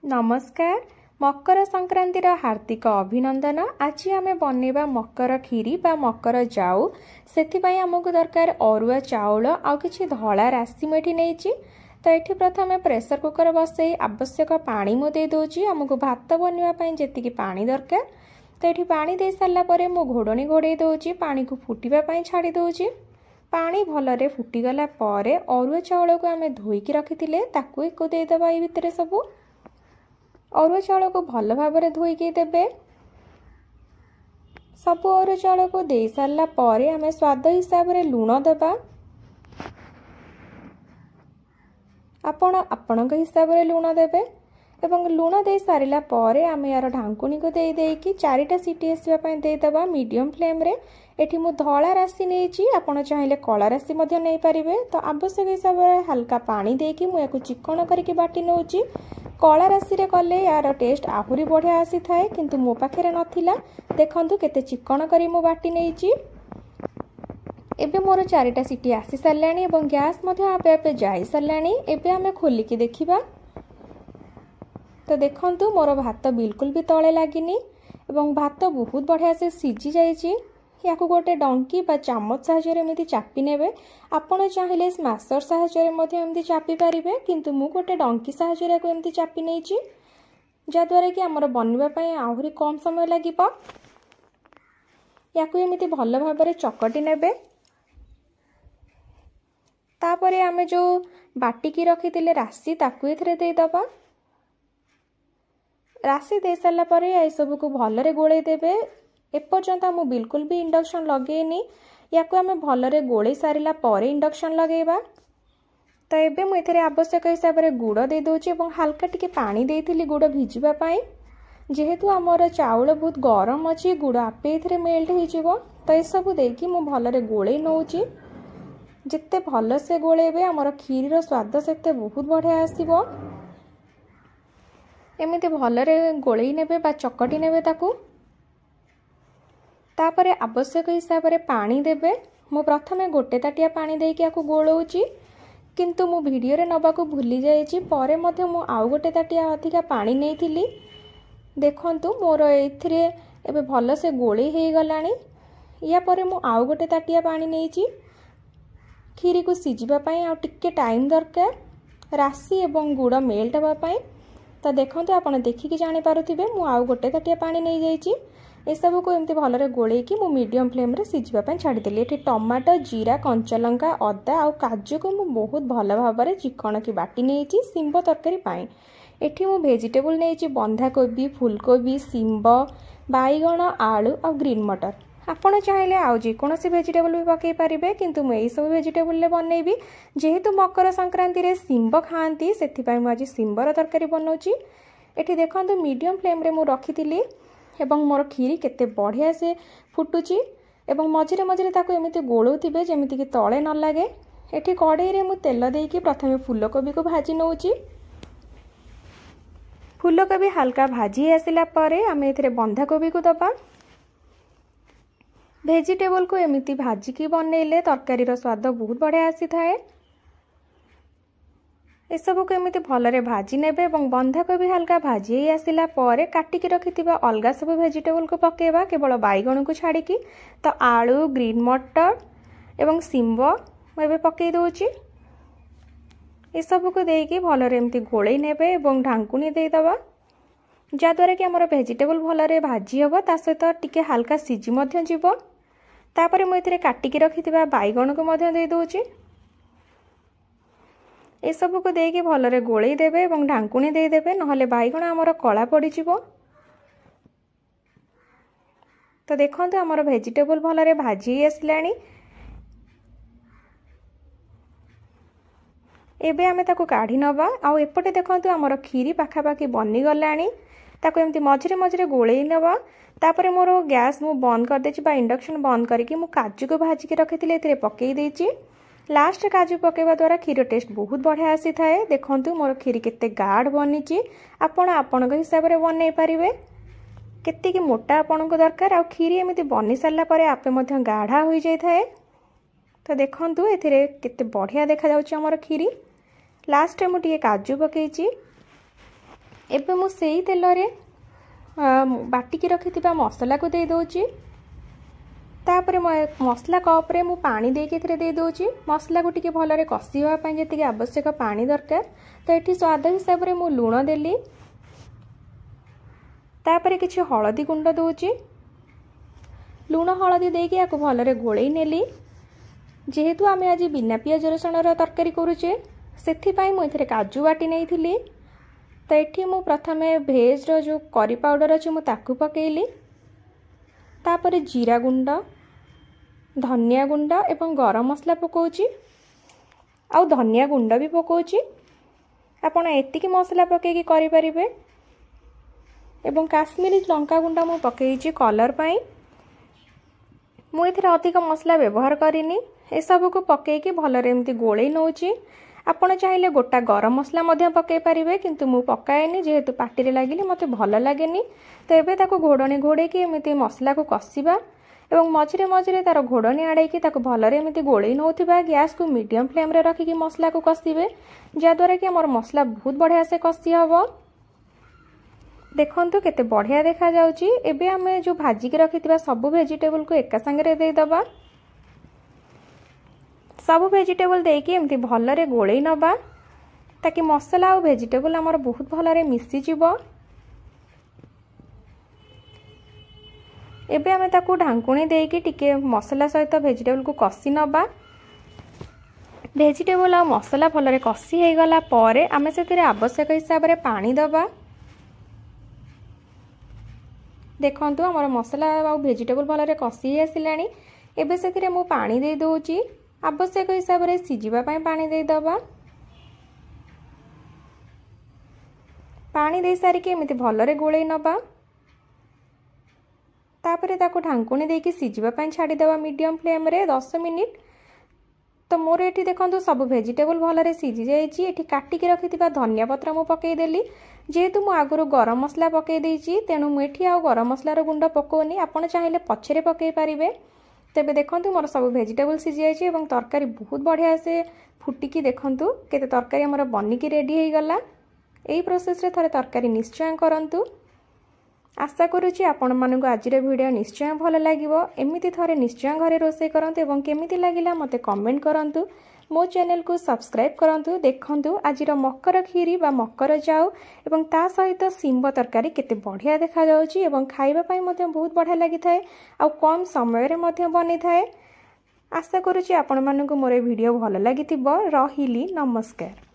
नमस्कार। मकर संक्रांतिर हार्दिक अभिनंदन। आज आम बनैबा मकर खीरी बा मकर जाऊ। से आमको दरकार अरुआ चाउल आउ किछि धला राशि मुझे नहीं। तो ये प्रथम प्रेसर कुकर बसई आवश्यक पानी मु दे दूची। आमको भात बनवाई जी पानी दरकार। तो ये पानी दे सारापर मु घोड़नी घोड़े दूची। पानी को फुटापी छाड़ी दूची। पानी भलरे फुटीगला अरुआ चाउल को आम धोईकी रखी एक देदेबा ये भितर सबू। अरुआ चाउल को भल भाव धोईकी देबे। सबू अरुआ चाउल को दे सारा पर आम स्वाद हिसाब से लुण देबा। आपण हिसाब से लुण देबे एवं लुण दे सारा पर आम यार ढांकुणी को देकी 4टा सीटी आसवाई देदेबा मीडियम फ्लेम रे। एठी मु धला राशि नहीं आपण चाहिए कला राशि नहीं पारे। तो आवश्यक हिसाब से हल्का पानी देकी मु याकु चिकन करके बाटी नौची। कला राशि रे कले यार टेस्ट आहुरी बढ़िया आसी थाए किंतु मो पाखे नथिला। देखंतु केते चिकन करी मु बाटी नेची। एबे मोर 4टा सीटी आसी सारलानी एवं गैस मध्य आपे आपे जाई सारलानी। एबे आमे खोलिकी देखिबा। तो देखंतु मोर भात बिल्कुल भी तळे लागिनी एवं भात बहुत बढ़िया से सिझी जाइछि। याकु गोटे डंकी बा चामच साहाय्य एमती चापी नेबे। आपण चाहिए स्मैशर साहाय्य एमती चापी पारिबे किंतु मु गोटे डंकी साहाय्य एमती चापी नेछि जद्वारा कि आमर बनवा पई आहुरी कम समय लागिबो। याकु एमती भल भाबरे चकटी नेबे। तापरे आमे जो बाटिकी रखिथिले राशि ताकु एथरे दे दबा। राशि दे सारा पर ए सब को भलरे गोळे देबे। एपर्यंत मु बिल्कुल भी इंडक्शन लगेनी। याकु आमे भलरे गोळे सारिला पर इंडक्शन लगेबा। तो एबे मु एथरे आवश्यक हिसाब से गुड़ दे दोची एवं हल्का टिके पानी देथिली गुड़ भिजिबा पई। जेहेतु आमर चाउल बहुत गरम अछि गुड़ आपे एथरे मेल्ट हो जिवो। तो ए सब देकी मु भलरे गोळे नौची। जिते भल से गोळेबे आमर खीरी रो स्वाद सेते बहुत बढ़िया आसीबो। एमिति भलरे गोळेई नेबे बा चकटी नेबे ताकू। तापरे आवश्यक हिसाब से पानी देबे। मु प्रथमे गोटे ताटिया पानी देकी आकु गोळौची किंतु मु वीडियो रे नबाकू भूली जाईची। परे मध्ये मु आउ गोटे ताटिया अधिका पानी नेइथिली। देखंतु मोर एथिरे एबे भल से गोळेई हेई गलानी। या परे मु आउ गोटे ताटिया पानी नेइची। खीरी को सिझिबा पई आ टिके टाइम दरकार राशि एवं गुड़ मेल्ट हबा पई। तो देखंतु आपण देखिकी जानि पारुथिबे मु आउ गोटे ताटिया पानी नै जाईची। ए सब को एमती भलरे गोळेकी मु मीडियम फ्लेम रे सिझिबा पई छाडी देली। एठी टमाटो जीरा कंचा लंका अदा आ काजू को मु बहुत भल भाव में चिकन की बाटी नेइची सिंब तरकारी पाई। एठी मु वेजिटेबल नेइची बंधा कोबी फुलकोबी सिंब बाईगण आलू आ ग्रीन मटर। आपण चाहिए आउ जेकोसी वेजिटेबल भी पकई पारे किंतु मुझे सब वेजिटेबल ले बनैबी। जेहेतु मकर संक्रांति रे सिंब खाती से मुझे सिंबर तरकारी बनाऊँगी। एठी देखंतु मीडियम फ्लेम रे मु रखी एवं मोर खीरी केते बढ़िया से फुटुची एवं मझिरे मझिरे ताको एमिति गोळौथिबे जेमिति कि तळे न लागे। एठी कड़ाई रे मु तेल देकी प्रथमे फूलकोबी को भाजी नौची। फूलकोबी हल्का भाजी आसिला परे आमे एथिरे बंधा कोबी को दबा। वेजिटेबल को एमिति भाजिकी बनैले तरकारी रो स्वाद बहुत बढ़िया आसी थाए। ए सब को एमिति भलरे भाजी नेबे एवं बंधाकोबी हल्का भाजी आसिला परे काटिकी रखिथिबा अलगा सब वेजिटेबल को पकेबा केवल बाईगण को छाड़िकी। तो आलू ग्रीन मटर एवं सिंब एबे पकई दोची। ए सब को देकी भलरे एमिति गोळेई नेबे एवं ढांकुनी दे दबा जद्वारा कि हमर वेजिटेबल भलरे भाजी हबो। ता सहित टिके हल्का सिझी मध्य जिवो। तापरे मु एथिरे काटिकी रखिथिबा बाईगण को मध्य दे दोची। ए सब को देकी भलरे गोळेई देबे एवं ढांकुनी दे देबे नहले बाईगण हमर कला पड़ी जिवो। तो देखंतु हमर वेजिटेबल भलरे भाजी आसलानी। एबे आमे ताको काढी नबा। आ एपटे देखंतु हमर खीरी पाखापाखी बनी गलानी। ताको एमती मझिरे मझिरे गोळेई नबा। तापरे मोर गैस मु बंद कर देछि बा इंडक्शन बंद करके मु काजू को भाजी के रखिथिले एथिरे पकेई देछि। लास्ट काजू पकेबा द्वारा खीर टेस्ट बहुत बढ़िया आसी थाए। देखंतु मोर खीरी केते गाढ़ बनिछि। आपण आपणक हिसाब रे बनै पारिबे केते कि मोटा आपणक दरकार। आ खीरी एमिति बनि सारला परे आपे मध्य गाढ़ा होई जाय थाए। तो देखंतु एथिरे केते बढ़िया देखा जाउछि हमर खीरी। लास्ट मु टिके काजू पकेइछि। एबे मु सेई तेलरे बाटिकी रखिथिबा मसला को दे दोची। तापर मसला कप रे मु पानी देके एथिरे दे दोची। मसला को टिके भलरे कसी होवा पई जेतिके आवश्यक पानी दरकार। तो एठी स्वाद हिसाब रे मु लूण देली। तापर किछि हळदी गुंड दोची। लूण हळदी देके याको भलरे गोळेई नेली। जेहेतु आमे आज बिना पियाज रसुण रो तरकारी करूचे सेथि पई मु एथिरे काजू बाटी नेइथिली। तो एठी मु प्रथमे भेज रो जो करी पाउडर अछि मु ताकू पकेइली। तापर जीरा गुंड, धनिया गुंड एवं गरम मसला पकोची। आउ धनिया गुंड भी पकोची। आपण एतिकी मसला पकेकी करि परिबे। एवं काश्मीरी लंका गुंड मु पकेइची कलर पई। मु एथिरे अधिक मसला व्यवहार करिनी। ए सब को पकेकी भलरे एमती गोळेई नउची। आपण चाहिले गोटा गरम मसला मध्य पकई पारिबे, किंतु मु पकाएनी जेहेतु पाटिरे लागिले मते भल लागेनी। तो एबे ताको घोड़नी घोड़ेकी एमती मसला को कसिबा एवं मझिरे मझिरे तार घोड़नी आड़ेकी ताको भलरे एमती गोळेई नउथिबा। गैस को मीडियम फ्लेम रे रखिकी मसला को कसिबे, जा द्वारा कि हमर मसला बहुत बढ़िया से कसी हबो। देखंतु केते बढ़िया देखा जाउची। एबे हमें जो भाजी के रखिथिबा सब वेजिटेबल को एका संगे दे दबा। सब वेजिटेबल देकी एमती भलरे गोळेई नबा ताकि मसला और वेजिटेबल हमर बहुत भलरे मिसी जिवो। एबे हमें ताकू ढांकुणी देकी टिके मसला सहित वेजिटेबल को कसी नबा। वेजिटेबल और मसला भलरे कसी हे गला परे आमे सेतिरे आवश्यक हिसाब रे पानी दबा। देखंतु हमर मसला और वेजिटेबल भलरे कसी आसिलानी। एबे सेतिरे मु पानी दे दोची। आवश्यक हिसाब रे सिजिबा पई पानी दे दबा। पानी दे सारी के एमिति भलरे गोळेई नबा। तापरे ताको ढांकुणी देकी सिजिबा पई छाडी देबा मीडियम फ्लेम रे 10 मिनिट। तो मोर एठी देखंतु सब वेजिटेबल भलरे सिजी जाईची। एठी काटी के रखिथिबा धनिया पत्र मु पकेई देली। जेहेतु मु आगुरु गरम मसला पकेई देईची तेनु मु एठी आ गरम मसला रो गुंड पकोनी। आपण चाहिले पछरे पकेई पारिबे। तेबे देखंतु मोर सब वेजिटेबल सिजी जाईची एवं तरकारी बहुत बढ़िया से फुटिकी देखंतु केते तरकारी हमर बनिकी रेडी हे गला। एई प्रोसेस रे थरे तरकारी निश्चय करंतु। आशा करूची आपण मानकु आजिर वीडियो निश्चय भल लागिवो। एमिति थरे निश्चय घरे रोसे करंतु एवं केमिति लागिला मते कमेंट करंतु। मो चैनल को सब्सक्राइब करंतु। देखंतु आजिर मकर खीरी बा मकर जाऊ एवं ता सहित सिंब तरकारी केते बढ़िया देखा जाउची एवं खाइबा पई मते बहुत बढ़िया लागि थाए आ कम समय रे मते बनि थाए। आशा करूची आपण मानकु मोर वीडियो भल लागिथिबो। रहिली नमस्कार।